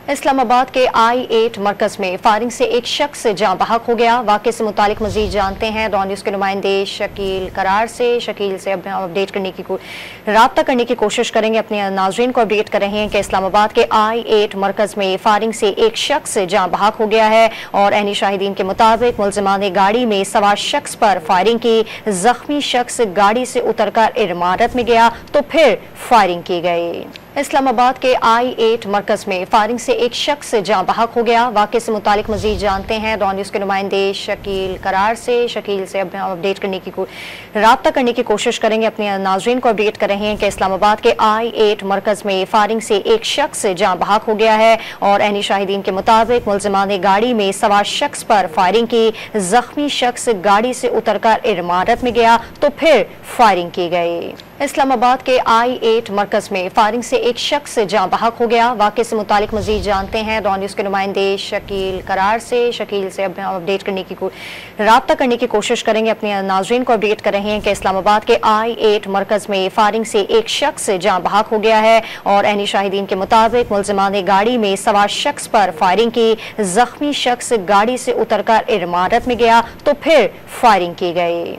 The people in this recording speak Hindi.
इस्लामाबाद के I-8 मरकज में फायरिंग से एक शख्स जाँ बहक हो गया। वाक़े से मुतालिक मजीद जानते हैं डॉन न्यूज़ के नुमाइंदे शकील करार से। शकील से अपडेट रब्ता करने की कोशिश करेंगे, अपने नाज़रीन को अपडेट कर रहे हैं कि इस्लामाबाद के I-8 मरकज में फायरिंग से एक शख्स जाँ बहक हो गया है और ऐनी शाहिदीन के मुताबिक मुलजिमान ने गाड़ी में सवार शख्स पर फायरिंग की। जख्मी शख्स गाड़ी से उतरकर इमारत में गया तो फिर फायरिंग की गई। इस्लामाबाद के I-8 मरकज में फायरिंग से एक शख्स जाँ बहक हो गया। वाक़े से मुतालिक मजीद जानते हैं डॉन न्यूज़ के नुमाइंदे शकील करार से। शकील से अपडेट रब्ता करने की कोशिश करेंगे, अपने नाज़रीन को अपडेट कर रहे हैं कि इस्लामाबाद के I-8 मरकज में फायरिंग से एक शख्स जाँ बहक हो गया है और ऐनी शाहिदीन के मुताबिक मुलजिमान ने गाड़ी में सवार शख्स पर फायरिंग की। जख्मी शख्स गाड़ी से उतरकर इमारत में गया तो फिर फायरिंग की गई। इस्लामाबाद के I-8 मरकज में फायरिंग से एक शख्स जाँ बहक हो गया। वाक़े से मुतालिक मजीद जानते हैं डॉन न्यूज़ के नुमाइंदे शकील करार से। शकील से अपडेट रब्ता करने की कोशिश करेंगे, अपने नाज़रीन को अपडेट कर रहे हैं कि इस्लामाबाद के I-8 मरकज में फायरिंग से एक शख्स जाँ बहक हो गया है और ऐनी शाहिदीन के मुताबिक मुलजिमान ने गाड़ी में सवार शख्स पर फायरिंग की। जख्मी शख्स गाड़ी से उतरकर इमारत में गया तो फिर फायरिंग की गई।